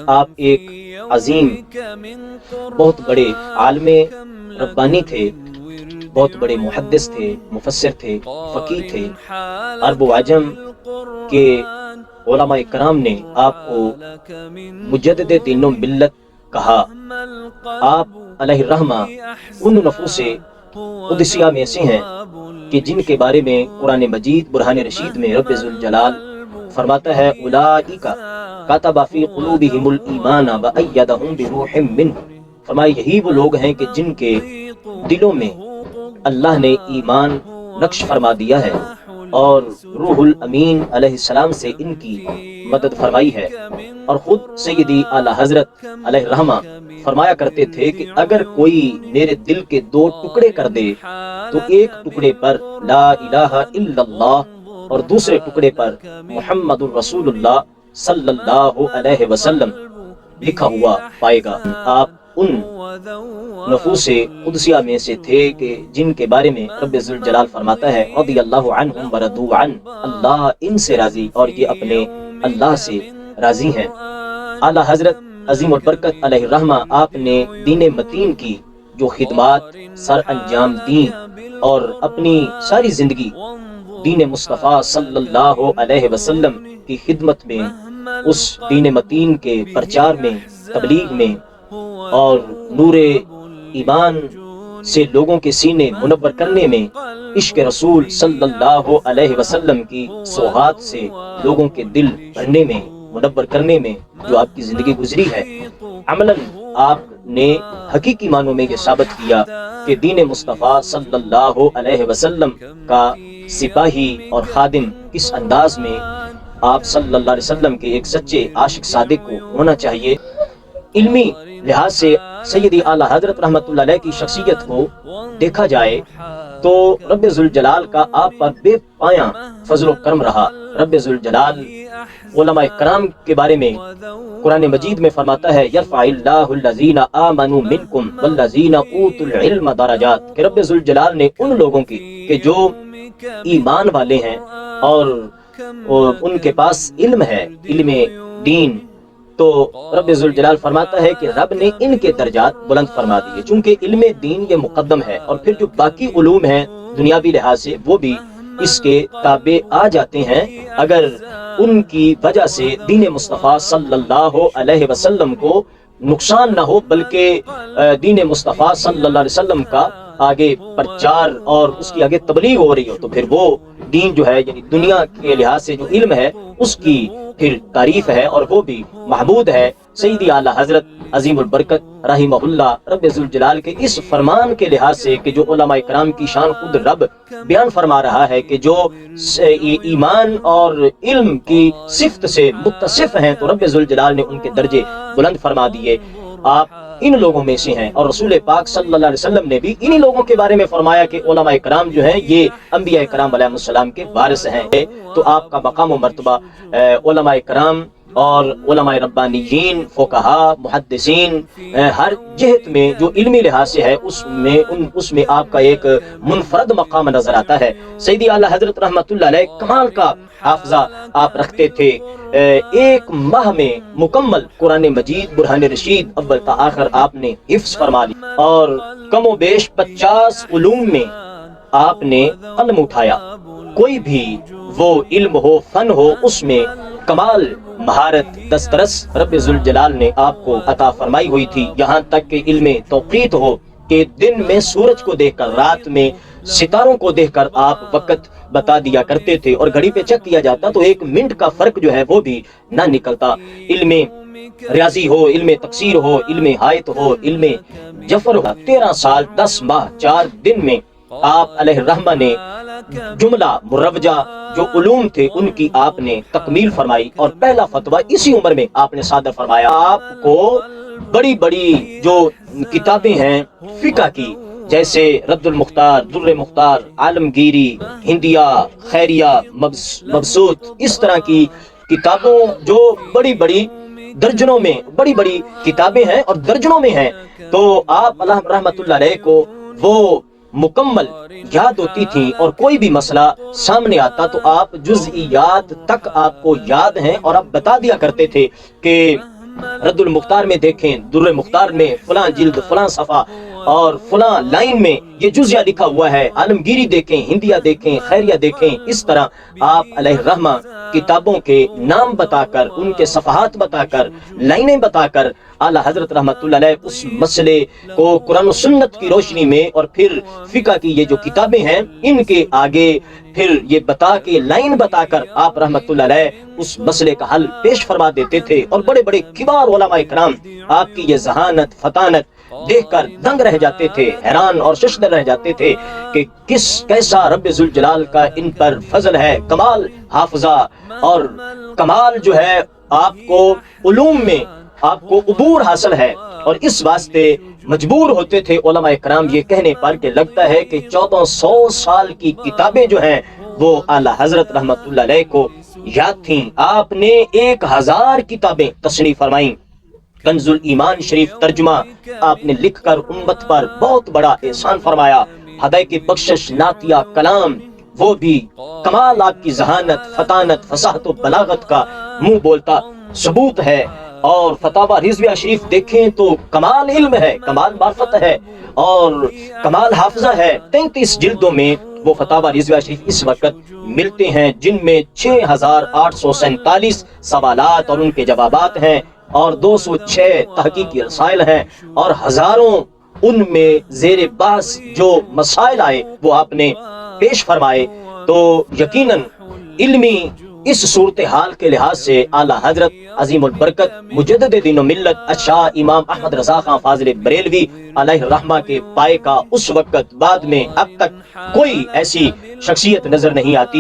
آپ ایک عظیم بہت بڑے عالم ربانی تھے، بہت بڑے محدث تھے، مفسر تھے، فقیہ تھے۔ عرب و عجم کے علماء کرام نے آپ کو مجدد دین و ملت کہا۔ آپ علیہ الرحمہ ان نفوس قدسیہ میں سے ہیں کہ جن کے بارے میں قرآن مجید برہان رشید میں رب ذوالجلال فرماتا ہے اولئک کتب فی قلوبہم الایمان وایدہم بروح منہ۔ فرمایا یہی وہ لوگ ہیں کہ جن کے دلوں میں اللہ نے ایمان نقش فرما دیا ہے اور روح الامین علیہ السلام سے ان کی مدد فرمائی ہے۔ اور خود سیدی اعلیٰ حضرت علیہ الرحمہ فرمایا کرتے تھے کہ اگر کوئی میرے دل کے دو ٹکڑے کر دے تو ایک ٹکڑے پر لا الہ الا اللہ اور دوسرے ٹکڑے پر محمد الرسول اللہ صلی اللہ علیہ وسلم لکھا ہوا پائے گا۔ آپ ان نفوس قدسیہ میں سے تھے کہ جن کے بارے میں رب ذوالجلال فرماتا ہے رضی اللہ عنہم ورضوا عنہ، اللہ ان سے راضی اور یہ اپنے اللہ سے راضی ہیں۔ اعلیٰ حضرت عظیم البرکت علیہ الرحمہ آپ نے دین متین کی جو خدمات سر انجام دیں اور اپنی ساری زندگی دین مصطفیٰ صلی اللہ علیہ وسلم کی خدمت میں، اس دین متین کے پرچار میں، تبلیغ میں اور نور ایمان سے لوگوں کے سینے منور کرنے میں، عشق رسول صلی اللہ علیہ وسلم کی سوغات سے لوگوں کے دل بھرنے میں، منور کرنے میں جو آپ کی زندگی گزری ہے، عملاً آپ نے حقیقی معنوں میں یہ ثابت کیا کہ دین مصطفیٰ صلی اللہ علیہ وسلم کا سپاہی اور خادم کس انداز میں آپ صلی اللہ علیہ وسلم کے ایک سچے عاشق صادق کو ہونا چاہیے۔ علمی لحاظ سے سیدی اعلیٰ حضرت رحمۃ اللہ علیہ کی شخصیت کو دیکھا جائے تو رب ذوالجلال کا آپ پر بے پایاں فضل و کرم رہا۔ رب ذوالجلال علماء کرام کے بارے میں قرآن مجید میں فرماتا ہے یرفع اللہ الذین آمنوا منکم والذین اوتوا العلم درجات، کہ رب ذوالجلال نے ان لوگوں کی کہ جو ایمان والے ہیں اور ان کے پاس علم ہے، علم دین، تو رب ذوالجلال فرماتا ہے کہ رب نے ان کے درجات بلند فرما دیے، چونکہ علم دین یہ مقدم ہے اور پھر جو باقی علوم ہیں دنیاوی لحاظ سے وہ بھی اس کے تابع آ جاتے ہیں اگر ان کی وجہ سے دین مصطفیٰ صلی اللہ علیہ وسلم کو نقصان نہ ہو، بلکہ دین مصطفیٰ صلی اللہ علیہ وسلم کا آگے پرچار اور اس کی آگے تبلیغ ہو رہی ہو، تو پھر وہ دین جو ہے یعنی دنیا کے لحاظ سے جو علم ہے اس کی پھر تعریف ہے اور وہ بھی محمود ہے۔ سیدی اعلیٰ حضرت عظیم البرکت رحمہ اللہ رب ذوالجلال کے اس فرمان کے لحاظ سے کہ جو علماء کرام کی شان خود رب بیان فرما رہا ہے کہ جو ایمان اور علم کی صفت سے متصف ہیں تو رب ذوالجلال نے ان کے درجے بلند فرما دیے۔ آپ ان لوگوں میں سے ہیں اور رسول پاک صلی اللہ علیہ وسلم نے بھی انہی لوگوں کے بارے میں فرمایا کہ علماء کرام جو ہیں یہ انبیاء کرام علیہ السلام کے وارث ہیں۔ تو آپ کا مقام و مرتبہ علماء کرام اور علماء ربانیین، فقہاء، محدثین، ہر جہت میں جو علمی لحاظ سے ہے اس میں آپ کا ایک منفرد مقام نظر آتا ہے۔ سیدی اعلیٰ حضرت رحمۃ اللہ علیہ کمال کا حافظہ آپ رکھتے تھے، ایک ماہ میں مکمل قرآن مجید برہان رشید اول تا آخر آپ نے حفظ فرما لی اور کم و بیش 50 علوم میں آپ نے قلم اٹھایا۔ کوئی بھی وہ علم ہو، فن ہو، اس میں کمال مہارت دسترس رب ذوالجلال نے آپ کو عطا فرمائی ہوئی تھی، یہاں تک کہ علم توقیت ہو کہ دن میں سورج کو دیکھ کر، رات میں ستاروں کو دیکھ کر آپ وقت بتا دیا کرتے تھے اور گھڑی پہ چیک کیا جاتا تو 1 منٹ کا فرق جو ہے وہ بھی نہ نکلتا۔ علم ریاضی ہو، علم تقصیر ہو، علم حائط ہو، علم جفر ہو، 13 سال 10 ماہ 4 دن میں آپ علیہ الرحمہ نے جملہ مروجہ جو علوم تھے ان کی آپ نے تکمیل فرمائی اور پہلا فتویٰ اسی عمر میں آپ نے صادر فرمایا۔ آپ کو بڑی بڑی جو کتابیں ہیں فقہ کی جیسے رد المختار، در مختار، عالمگیری، ہندیہ، خیریہ، مبسوط، اس طرح کی کتابوں جو بڑی بڑی درجنوں میں بڑی بڑی کتابیں ہیں اور درجنوں میں ہیں، تو آپ علیہ رحمۃ اللہ علیہ کو وہ مکمل یاد ہوتی تھی اور کوئی بھی مسئلہ سامنے آتا تو آپ جزئیات تک آپ کو یاد ہیں اور آپ بتا دیا کرتے تھے کہ رد المختار میں دیکھیں، در مختار میں فلاں جلد فلاں صفحہ اور فلاں لائن میں یہ جزیہ لکھا ہوا ہے، عالمگیری دیکھیں، ہندیہ دیکھیں، خیریہ دیکھیں۔ اس طرح آپ علیہ الرحمہ کتابوں کے نام بتا کر، ان کے صفحات بتا کر، لائنیں بتا کر اعلیٰ حضرت رحمت اللہ علیہ اس مسئلے کو قرآن و سنت کی روشنی میں اور پھر فقہ کی یہ جو کتابیں ہیں ان کے آگے پھر یہ بتا کے، لائن بتا کر آپ رحمت اللہ علیہ اس مسئلے کا حل پیش فرما دیتے تھے، اور بڑے بڑے کبار علماء کرام آپ کی یہ ذہانت فطانت دیکھ کر دنگ رہ جاتے تھے، حیران اور ششدر رہ جاتے تھے کہ کیسا رب ذوالجلال کا ان پر فضل ہے، کمال حافظہ اور کمال جو ہے آپ کو علوم میں آپ کو عبور حاصل ہے۔ اور اس واسطے مجبور ہوتے تھے علماء کرام یہ کہنے پر کہ لگتا ہے کہ 1400 سال کی کتابیں جو ہیں وہ اعلیٰ حضرت رحمت اللہ علیہ کو یاد تھیں۔ آپ نے 1000 کتابیں تصنیف فرمائیں۔ کنز الایمان شریف ترجمہ آپ نے لکھ کر امت پر بہت بڑا احسان فرمایا۔ ہدایت کی بخشش نعتیہ کلام، وہ بھی کمال آپ کی ذہانت فطانت فصاحت و بلاغت کا منہ بولتا ثبوت ہے۔ اور فتاوی رضویہ شریف دیکھیں تو کمال علم ہے، کمال معرفت ہے اور کمال حافظہ ہے۔ 33 جلدوں میں وہ فتاوی رضویہ شریف اس وقت ملتے ہیں، جن میں 6847 سوالات اور ان کے جوابات ہیں، اور 206 تحقیقی رسائل ہیں، اور ہزاروں ان میں زیر بحث جو مسائل آئے وہ آپ نے پیش فرمائے۔ تو یقیناً علمی اس صورتحال کے لحاظ سے اعلیٰ حضرت عظیم البرکت مجدد دین و ملت الشاہ امام احمد رضا خان فاضل بریلوی علیہ الرحمہ کے پائے کا اس وقت بعد میں اب تک کوئی ایسی شخصیت نظر نہیں آتی۔